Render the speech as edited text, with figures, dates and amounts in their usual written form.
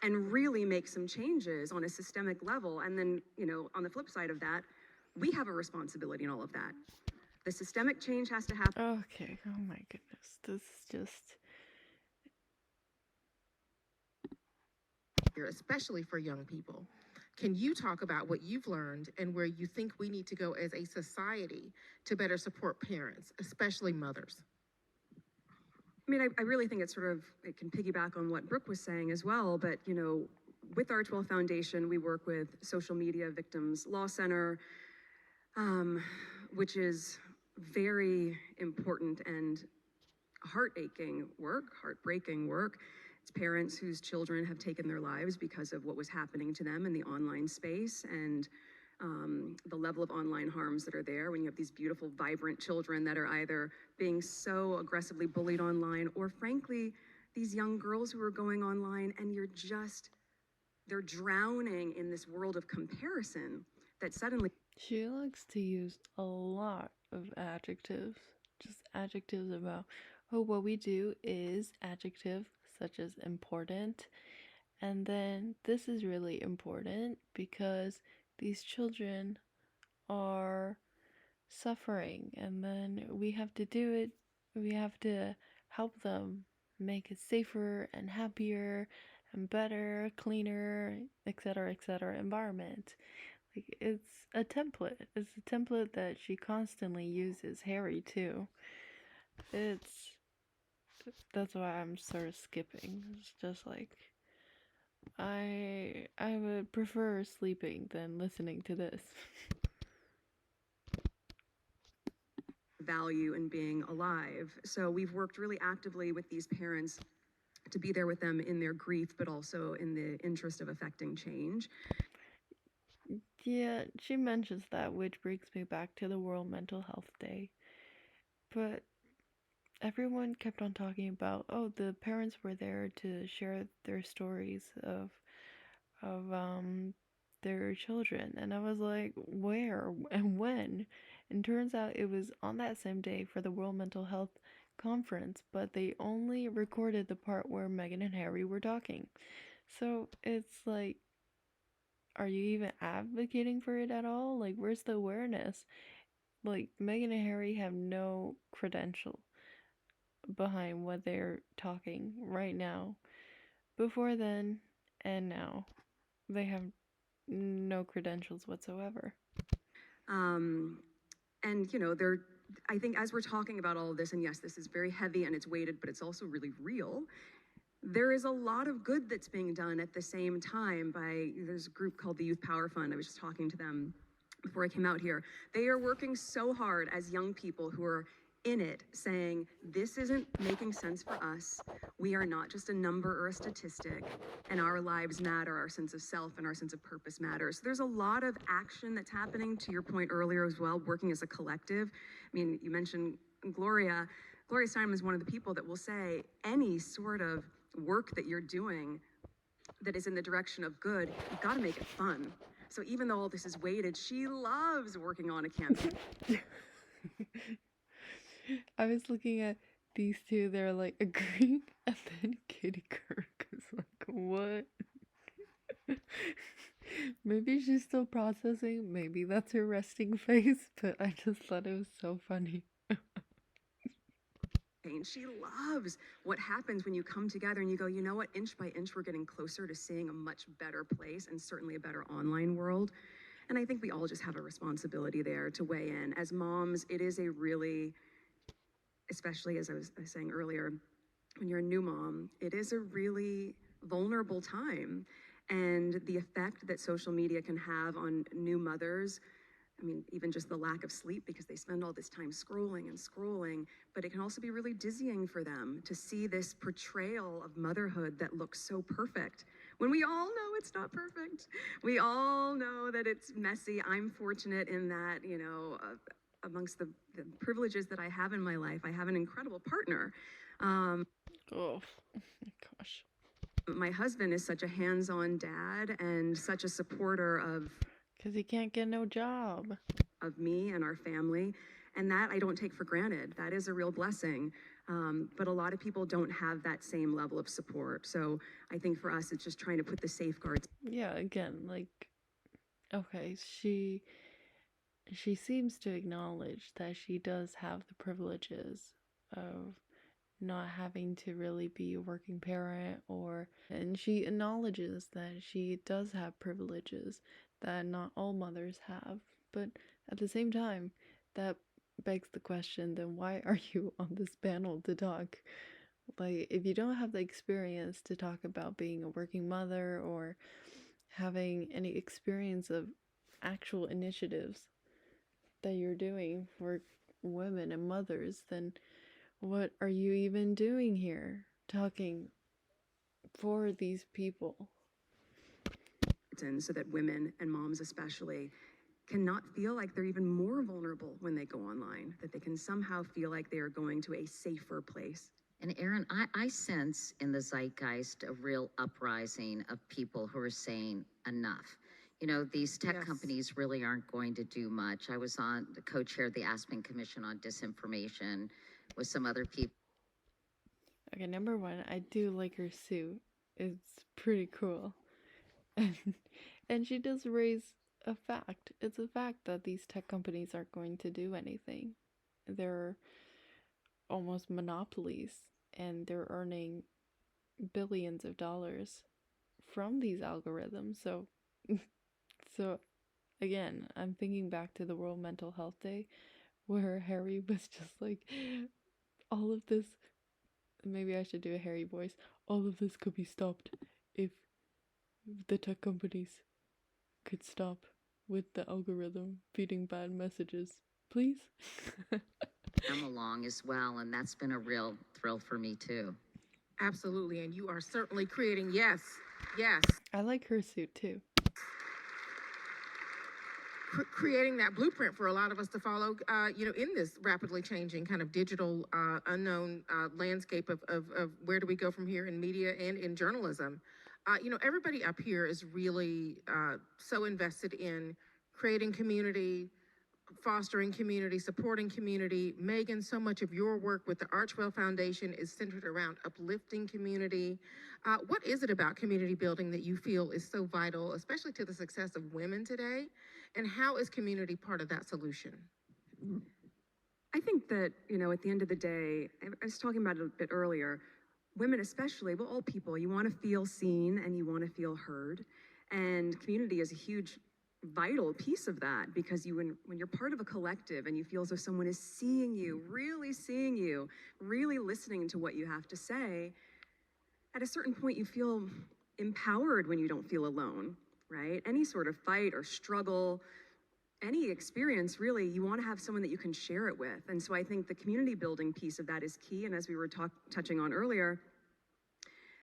and really make some changes on a systemic level. And then, on the flip side of that, we have a responsibility in all of that. The systemic change has to happen. Okay, oh my goodness. This is just. Especially for young people. Can you talk about what you've learned and where you think we need to go as a society to better support parents, especially mothers? I mean, I really think it can piggyback on what Brooke was saying as well, but, with our 12 Foundation, we work with Social Media Victims Law Center, which is very important and heartbreaking work. It's parents whose children have taken their lives because of what was happening to them in the online space, and the level of online harms that are there when you have these beautiful, vibrant children that are either being so aggressively bullied online, or frankly, these young girls who are going online and they're drowning in this world of comparison that suddenly. She likes to use a lot of adjectives. Just adjectives about, oh, what we do is adjective such as important. And then this is really important because these children are suffering, and then we have to do it. We have to help them make it safer and happier and better, cleaner, etc. environment. Like, it's a template. It's a template that she constantly uses. Harry too. It's that's why I'm sort of skipping. It's just like I would prefer sleeping than listening to this. Value in being alive. So we've worked really actively with these parents to be there with them in their grief, but also in the interest of affecting change. Yeah, she mentions that, which brings me back to the World Mental Health Day. But everyone kept on talking about, oh, the parents were there to share their stories of their children, and I was like, where and when? And turns out it was on that same day for the World Mental Health Conference, but they only recorded the part where Meghan and Harry were talking. So it's like, are you even advocating for it at all? Like, where's the awareness? Like, Meghan and Harry have no credential behind what they're talking right now. Before then and now, they have no credentials whatsoever. And I think as we're talking about all of this, and yes, this is very heavy and it's weighted, but it's also really real. There is a lot of good that's being done at the same time there's a group called the Youth Power Fund. I was just talking to them before I came out here. They are working so hard as young people who are in it, saying, this isn't making sense for us. We are not just a number or a statistic, and our lives matter, our sense of self and our sense of purpose matters. So there's a lot of action that's happening, to your point earlier as well, working as a collective. I mean, you mentioned Gloria. Gloria Steinem is one of the people that will say any sort of work that you're doing that is in the direction of good, you've got to make it fun. So even though all this is weighted, she loves working on a campaign. I was looking at these two, they're like agreeing, and then Katie Kirk is like, what? Maybe she's still processing, maybe that's her resting face, but I just thought it was so funny. She loves what happens when you come together and you go, you know what, inch by inch, we're getting closer to seeing a much better place and certainly a better online world. And I think we all just have a responsibility there to weigh in. As moms, it is a really, especially as I was saying earlier, when you're a new mom, it is a really vulnerable time. And the effect that social media can have on new mothers, I mean, even just the lack of sleep because they spend all this time scrolling, but it can also be really dizzying for them to see this portrayal of motherhood that looks so perfect when we all know it's not perfect. We all know that it's messy. I'm fortunate in that, amongst the privileges that I have in my life, I have an incredible partner. Oh my gosh. My husband is such a hands-on dad and such a supporter of, because he can't get no job, of me and our family, and that I don't take for granted. That is a real blessing. But a lot of people don't have that same level of support. So I think for us, it's just trying to put the safeguards. Yeah, again, like, okay, she seems to acknowledge that she does have the privileges of not having to really be a working parent, and she acknowledges that she does have privileges that not all mothers have. But at the same time, that begs the question, then why are you on this panel to talk? Like, if you don't have the experience to talk about being a working mother or having any experience of actual initiatives that you're doing for women and mothers, then what are you even doing here talking for these people? So that women and moms especially cannot feel like they're even more vulnerable when they go online, that they can somehow feel like they are going to a safer place. And Erin, I sense in the zeitgeist a real uprising of people who are saying enough. You know, these tech companies really aren't going to do much. I was on the co-chair of the Aspen Commission on Disinformation with some other people. Okay, number one, I do like her suit. It's pretty cool. And she does raise a fact. It's a fact that these tech companies aren't going to do anything. They're almost monopolies, and they're earning billions of dollars from these algorithms. So again, I'm thinking back to the World Mental Health Day where Harry was just like, all of this, maybe I should do a Harry voice, all of this could be stopped if the tech companies could stop with the algorithm feeding bad messages. Please? I'm along as well, and that's been a real thrill for me too. Absolutely, and you are certainly creating, yes. I like her suit too. Creating that blueprint for a lot of us to follow, in this rapidly changing kind of digital, unknown landscape of where do we go from here in media and in journalism. Everybody up here is really so invested in creating community, fostering community, supporting community. Meghan, so much of your work with the Archwell Foundation is centered around uplifting community. What is it about community building that you feel is so vital, especially to the success of women today? And how is community part of that solution? I think that, at the end of the day, I was talking about it a bit earlier, women especially, but all people, you want to feel seen and you want to feel heard. And community is a huge, vital piece of that, because when you're part of a collective and you feel as though someone is seeing you, really listening to what you have to say, at a certain point you feel empowered when you don't feel alone, right? Any sort of fight or struggle, any experience, really, you want to have someone that you can share it with. And so I think the community building piece of that is key. And as we were touching on earlier,